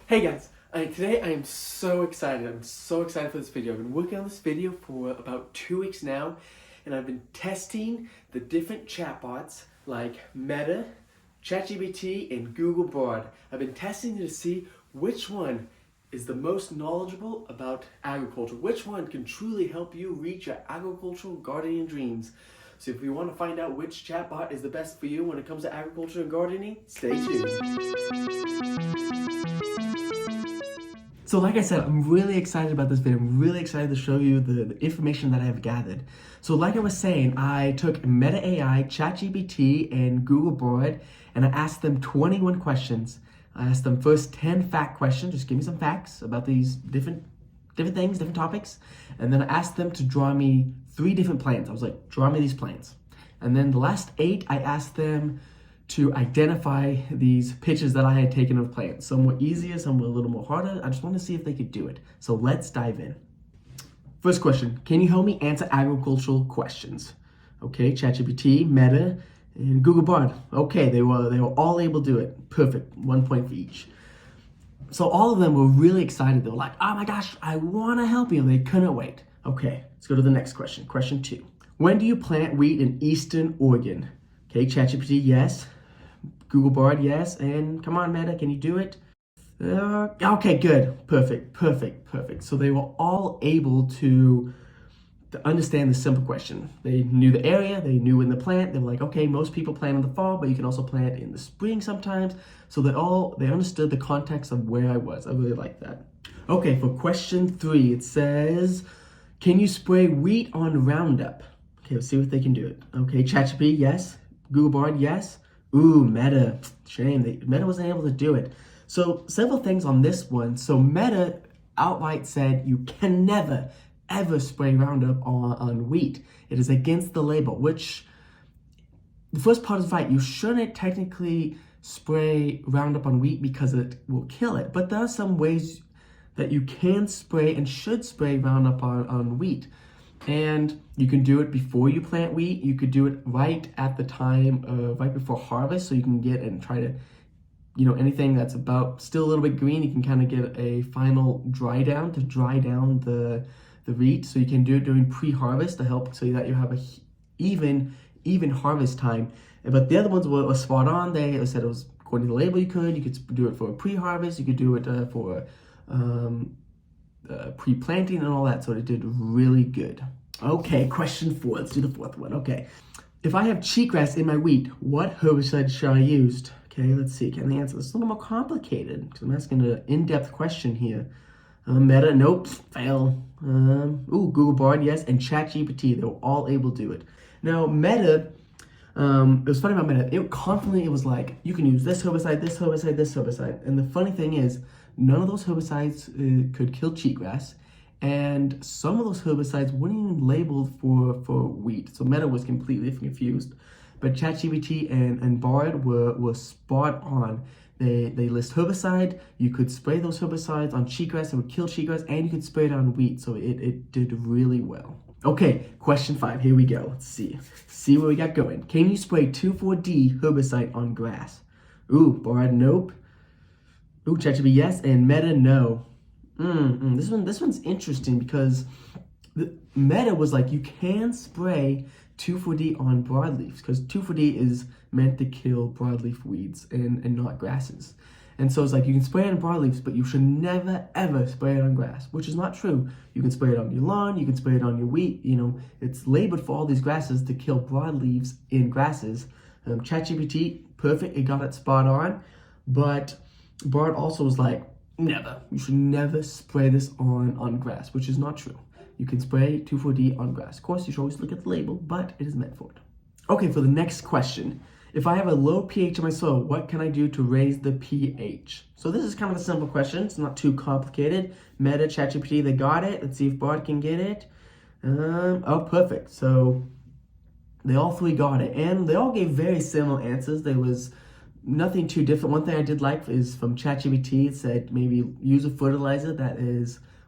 Hey guys, today I am so excited. I'm so excited for this video. I've been working on this video for about 2 weeks now, and I've been testing the different chatbots like Meta, ChatGPT, and Google Bard. I've been testing to see which one is the most knowledgeable about agriculture, which one can truly help you reach your agricultural gardening dreams. So if you want to find out which chatbot is the best for you when it comes to agriculture and gardening, stay tuned. So like I said, I'm really excited about this video. I'm really excited to show you the information that I have gathered. So like I was saying, I took Meta AI, ChatGPT, and Google Bard, and I asked them 21 questions. I asked them first 10 fact questions, just give me some facts about these different things, different topics. And then I asked them to draw me 3 different plants. I was like, draw me these plants. And then the last 8, I asked them to identify these pictures that I had taken of plants. Some were easier, some were a little more harder. I just want to see if they could do it. So let's dive in. First question, can you help me answer agricultural questions? Okay, ChatGPT, Meta, and Google Bard. Okay, they were all able to do it. Perfect, 1 point for each. So all of them were really excited. They were like, oh my gosh, I want to help you. They couldn't wait. Okay, let's go to the next question. Question 2. When do you plant wheat in Eastern Oregon? Okay, ChatGPT, yes. Google Bard, yes. And come on, Meta, can you do it? Okay, good. Perfect. So they were all able to understand the simple question. They knew the area, they knew when to plant. They were like, okay, most people plant in the fall, but you can also plant in the spring sometimes. So they understood the context of where I was. I really like that. Okay, for question 3, it says, can you spray wheat on Roundup? Okay, let's see if they can do it. Okay, ChatGPT, yes. Google Bard, yes. Ooh, Meta, shame. Meta wasn't able to do it. So several things on this one. So Meta outright said you can never, ever spray Roundup on wheat. It is against the label, which the first part is right. You shouldn't technically spray Roundup on wheat because it will kill it. But there are some ways that you can spray and should spray Roundup on wheat. And you can do it before you plant wheat. You could do it right at the time, right before harvest, so you can get and try to, anything that's about still a little bit green, you can kind of get a final dry down to dry down the wheat. So you can do it during pre-harvest to help so that you have a even harvest time. But the other ones were spot on. They said it was according to the label. You could do it for a pre-harvest. You could do it for pre-planting and all that, so it did really good. Okay, question 4. Let's do the 4th one. Okay, if I have cheatgrass in my wheat, what herbicide should I use? Okay, let's see. Can the answer? It's a little more complicated because I'm asking an in-depth question here. Meta, nope, fail. Google Bard, yes, and ChatGPT, they were all able to do it. Now, Meta, it was funny about Meta. It was like, you can use this herbicide, this herbicide, this herbicide. And the funny thing is, none of those herbicides could kill cheatgrass, and some of those herbicides weren't even labeled for wheat. So Meta was completely confused. But ChatGPT and Bard were spot on. They list herbicide. You could spray those herbicides on cheatgrass, it would kill cheatgrass, and you could spray it on wheat. So it did really well. Okay, question 5. Here we go. Let's see where we got going. Can you spray 2,4-D herbicide on grass? Ooh, Bard, nope. Ooh, ChatGPT, yes, and Meta, no. This one's interesting because the Meta was like, you can spray 2,4-D on broadleaves because 2,4-D is meant to kill broadleaf weeds and not grasses. And so it's like, you can spray it on broadleaves, but you should never, ever spray it on grass, which is not true. You can spray it on your lawn, you can spray it on your wheat, it's labeled for all these grasses to kill broadleaves in grasses. ChatGPT, perfect, it got it spot on, but Bard also was like, never. You should never spray this on grass, which is not true. You can spray 2,4-D on grass. Of course, you should always look at the label, but it is meant for it. Okay, for the next question. If I have a low pH in my soil, what can I do to raise the pH? So this is kind of a simple question. It's not too complicated. Meta, ChatGPT, they got it. Let's see if Bard can get it. Oh, perfect. So they all 3 got it. And they all gave very similar answers. There was nothing too different. One thing I did like is from ChatGPT, it said maybe use a fertilizer that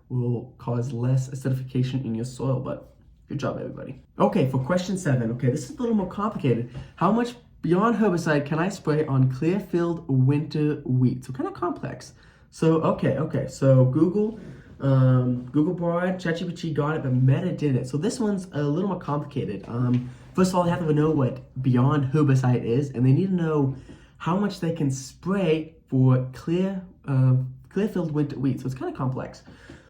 will cause less acidification in your soil, but good job, everybody. Okay, for question 7, okay, this is a little more complicated. How much beyond herbicide can I spray on clear-filled winter wheat? So kind of complex. Okay. So Google Bard, ChatGPT got it, but Meta didn't. So this one's a little more complicated. First of all, they have to know what beyond herbicide is, and they need to know how much they can spray for clear-filled winter wheat. So it's kind of complex.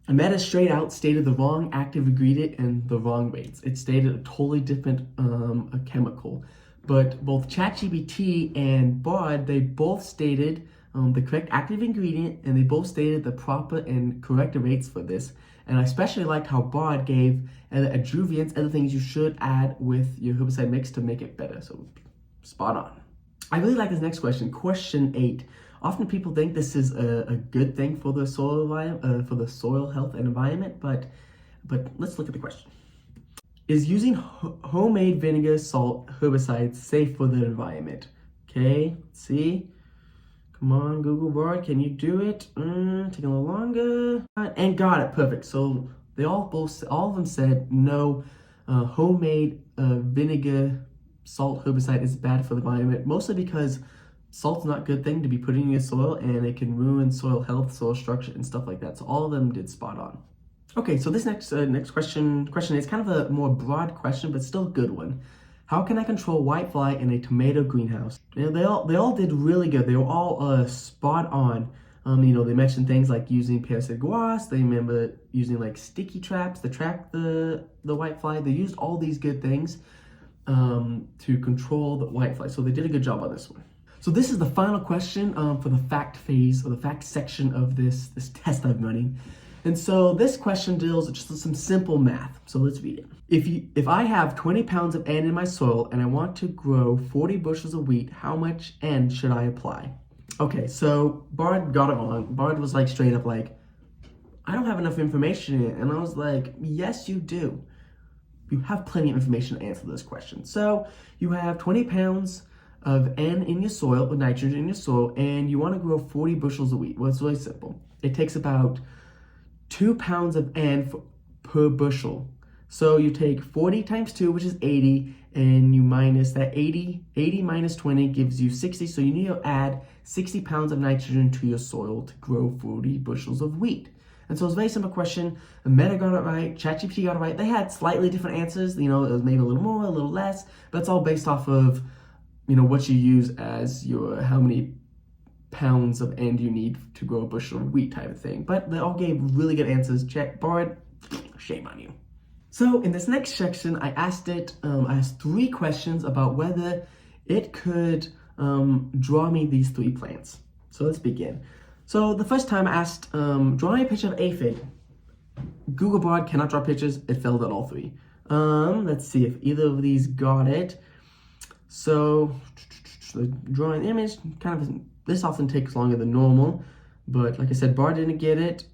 And Meta straight out stated the wrong active ingredient and the wrong rates. It stated a totally different a chemical. But both ChatGPT and Bard, they both stated the correct active ingredient, and they both stated the proper and correct rates for this. And I especially liked how Bard gave adjuvants, other things you should add with your herbicide mix to make it better. So spot on. I really like this next question, question 8. Often people think this is a good thing for the soil health and environment, but let's look at the question. Is using homemade vinegar, salt, herbicides safe for the environment? Okay, let's see. Come on, Google Bard, can you do it? Taking a little longer. And got it, perfect. So they all of them said no, homemade vinegar, salt, herbicide is bad for the environment, mostly because salt's not a good thing to be putting in your soil, and it can ruin soil health, soil structure, and stuff like that. So all of them did spot on. Okay, so this next question is kind of a more broad question, but still a good one. How can I control whitefly in a tomato greenhouse? They all did really good. They were all spot on. They mentioned things like using parasitic gauze. They remember using like sticky traps to trap the whitefly. They used all these good things to control the whitefly. So they did a good job on this one. So this is the final question for the fact phase, or the fact section of this test I'm running. And so this question deals with just some simple math. So let's read it. If I have 20 pounds of N in my soil and I want to grow 40 bushels of wheat, how much N should I apply? Okay, so Bard got it wrong. Bard was like straight up like, I don't have enough information in it. And I was like, yes, you do. You have plenty of information to answer this question. So you have 20 pounds of N in your soil, with nitrogen in your soil, and you want to grow 40 bushels of wheat. Well, it's really simple. It takes about 2 pounds of N per bushel. So you take 40 times 2, which is 80, and you minus that 80. 80 minus 20 gives you 60. So you need to add 60 pounds of nitrogen to your soil to grow 40 bushels of wheat. And so it's a very simple question. Meta got it right, ChatGPT got it right. They had slightly different answers. It was maybe a little more, a little less, but it's all based off of what you use as your how many pounds of N you need to grow a bushel of wheat type of thing. But they all gave really good answers. Bard, shame on you. So in this next section, I asked 3 questions about whether it could draw me these 3 plants. So let's begin. So the first time I asked, draw me a picture of aphid. Google Bard cannot draw pictures. It failed at all 3. Let's see if either of these got it. So drawing an image, this often takes longer than normal, but like I said, Bard didn't get it.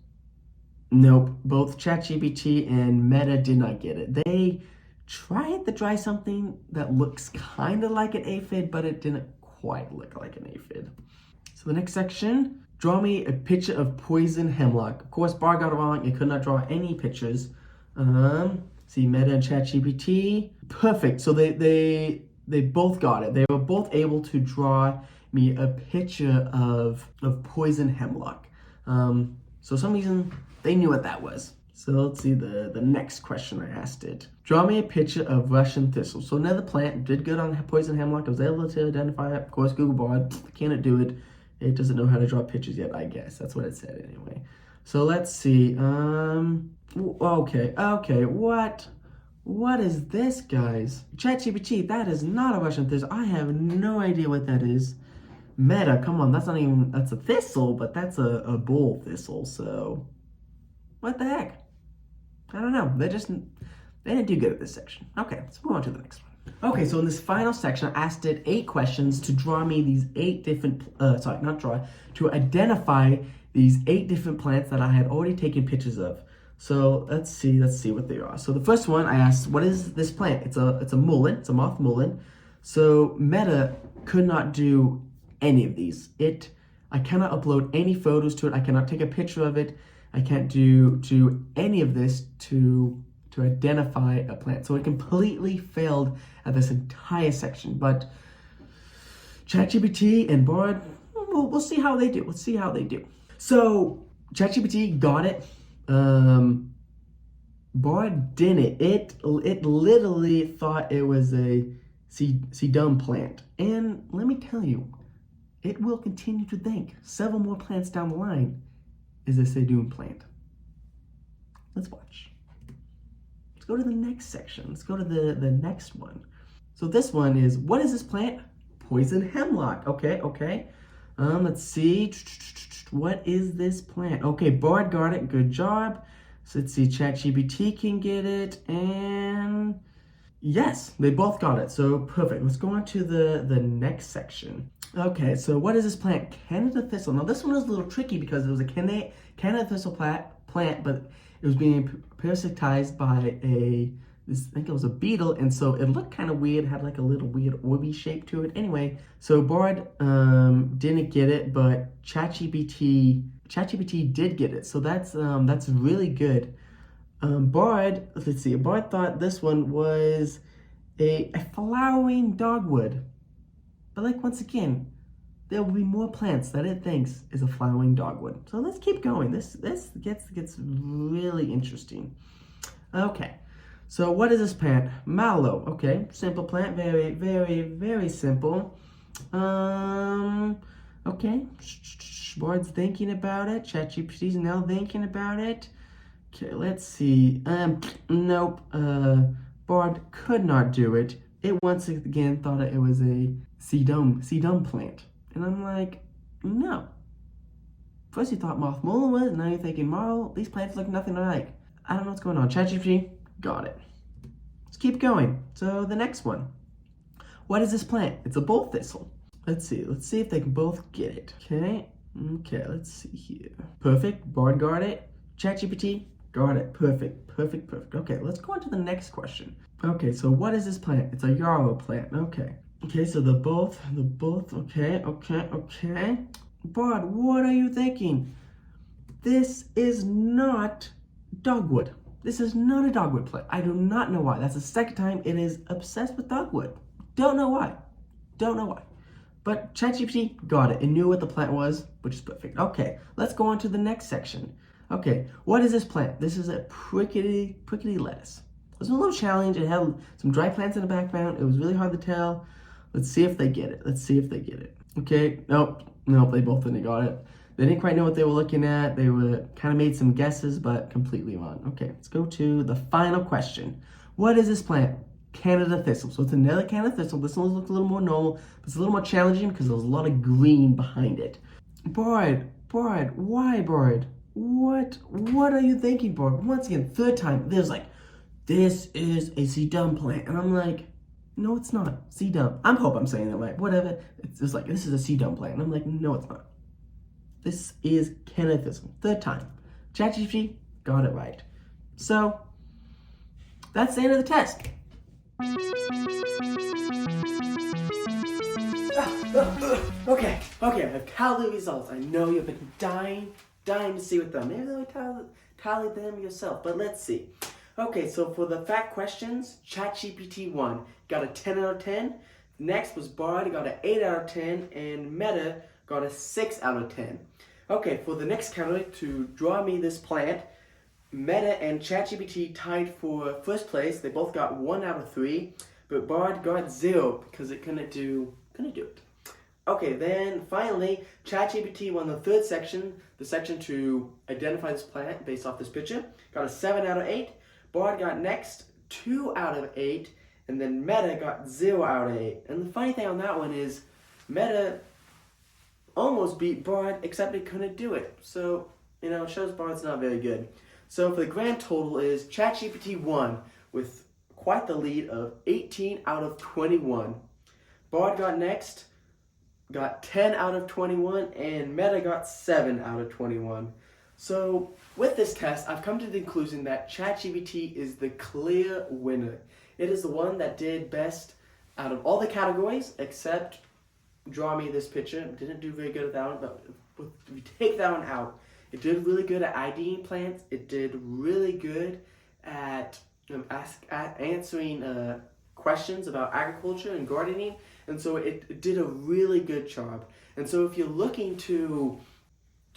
Nope, both ChatGPT and Meta did not get it. They tried to draw something that looks kind of like an aphid, but it didn't quite look like an aphid. So the next section, draw me a picture of poison hemlock. Of course, Bard got it wrong. It could not draw any pictures. See, Meta and ChatGPT, perfect. So they both got it. They were both able to draw me a picture of poison hemlock. So some reason they knew what that was. So let's see the next question I asked it. Draw me a picture of Russian thistle. So another plant, did good on poison hemlock. I was able to identify it. Of course, Google Bard cannot do it. It doesn't know how to draw pictures yet, I guess. That's what it said anyway. So let's see. Okay. What is this, guys? ChatGPT, that is not a Russian thistle. I have no idea what that is. Meta, come on, that's a thistle, but that's a bull thistle, so what the heck? I don't know. They didn't do good at this section. Okay, let's move on to the next one. Okay, so in this final section, I asked it 8 questions to draw me these 8 different, to identify these 8 different plants that I had already taken pictures of. So let's see what they are. So the first one I asked, what is this plant? It's a mullein, it's a moth mullein. So Meta could not do any of these. I cannot upload any photos to it. I cannot take a picture of it. I can't do any of this to identify a plant. So it completely failed at this entire section. But ChatGPT and Bard, we'll see how they do. Let's see how they do. So ChatGPT got it. Bard didn't. It literally thought it was a sedum plant. And let me tell you, it will continue to think several more plants down the line is a sedum plant. Let's watch. Let's go to the next section. Let's go to the next one. So this one is, what is this plant? Poison hemlock. Okay. Let's see. What is this plant? Okay, Bard got it. Good job. So let's see. ChatGPT can get it, and yes, they both got it. So perfect. Let's go on to the next section. Okay, so what is this plant? Canada thistle. Now this one was a little tricky because it was a Canada thistle plant, but it was being parasitized by I think it was a beetle, and so it looked kind of weird, had like a little weird orby shape to it. Anyway, so Bard didn't get it, but ChatGPT did get it, so that's really good. Bard, let's see, Bard thought this one was a flowering dogwood, but like once again, there will be more plants that it thinks is a flowering dogwood. So let's keep going. This gets really interesting. Okay. So what is this plant? Mallow. Okay, simple plant. Very simple. Okay. Bard's thinking about it. ChatGPT's now thinking about it. Okay, let's see. Nope. Bard could not do it. It once again thought it was a sedum plant. And I'm like, no. First you thought mothmullin was, now you're thinking marl. These plants look nothing alike. I don't know what's going on. ChatGPT got it. Let's keep going. So the next one. What is this plant? It's a bull thistle. Let's see if they can both get it. Okay, let's see here. Perfect, Bard got it. ChatGPT got it. Perfect. Okay, let's go on to the next question. Okay, so what is this plant? It's a yarrow plant. Okay, so the both, okay. Bard, what are you thinking? This is not dogwood. This is not a dogwood plant. I do not know why. That's the second time it is obsessed with dogwood. Don't know why. But ChatGPT got it. It knew what the plant was, which is perfect. Okay, let's go on to the next section. Okay, what is this plant? This is a prickly lettuce. It was a little challenge. It had some dry plants in the background. It was really hard to tell. Let's see if they get it. Okay, nope, they both didn't got it. They didn't quite know what they were looking at. They were kind of made some guesses, but completely wrong. Okay, let's go to the final question. What is this plant? Canada thistle. So it's another Canada thistle. This one looks a little more normal, but it's a little more challenging because there's a lot of green behind it. Bard, why, Bard? What are you thinking, Bard? Once again, third time, there's like, this is a sedum plant. And I'm like, no, it's not. Sedum. I hope I'm saying that right. Whatever. It's just like, this is a sedum plant. And I'm like, no, it's not. This is Canada thistle. Third time. ChatGPT got it right. So, that's the end of the test. Okay, I've tallied the results. I know you've been dying to see with them. Maybe they'll tally them yourself, but let's see. Okay, so for the fact questions, ChatGPT 1 got a 10 out of 10. Next was Bard, got an 8 out of 10, and Meta got a 6 out of 10. Okay, for the next category, to draw me this plant, Meta and ChatGPT tied for first place. They both got 1 out of 3, but Bard got 0 because it couldn't do it. Okay, then finally, ChatGPT won the third section, the section to identify this plant based off this picture. Got a 7 out of 8. Bard got next 2 out of 8, and then Meta got 0 out of 8. And the funny thing on that one is, Meta almost beat Bard, except it couldn't do it. So, it shows Bard's not very good. So for the grand total is ChatGPT won with quite the lead of 18 out of 21. Bard got next, got 10 out of 21, and Meta got 7 out of 21. So with this test, I've come to the conclusion that ChatGPT is the clear winner. It is the one that did best out of all the categories, except draw me this picture. It didn't do very good at that one, but if we take that one out, it did really good at IDing plants. It did really good at answering questions about agriculture and gardening. And so it did a really good job. And so if you're looking to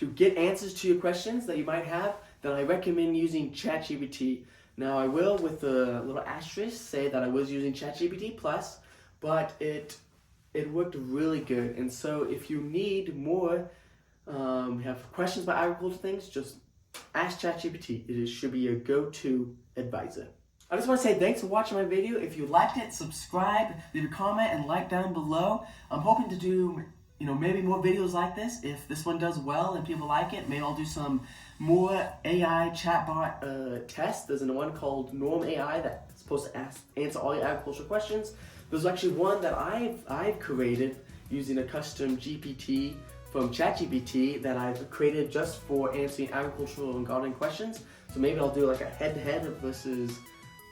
to get answers to your questions that you might have, then I recommend using ChatGPT. Now I will, with a little asterisk, say that I was using ChatGPT Plus, but it worked really good. And so if you need more, have questions about agriculture things, just ask ChatGPT. It should be your go-to advisor. I just want to say thanks for watching my video. If you liked it, subscribe, leave a comment, and like down below. I'm hoping to do, maybe more videos like this. If this one does well and people like it, maybe I'll do some more AI chatbot tests. There's one called Norm AI that's supposed to answer all your agricultural questions. There's actually one that I've created using a custom GPT from ChatGPT that I've created just for answering agricultural and gardening questions. So maybe I'll do like a head-to-head versus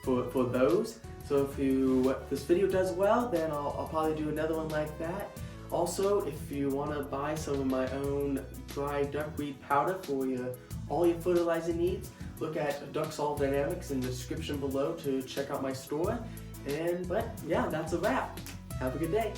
for those. So if this video does well, then I'll probably do another one like that. Also, if you want to buy some of my own dry duckweed powder for all your fertilizer needs, look at Duck Solve Dynamics in the description below to check out my store. But yeah, that's a wrap. Have a good day.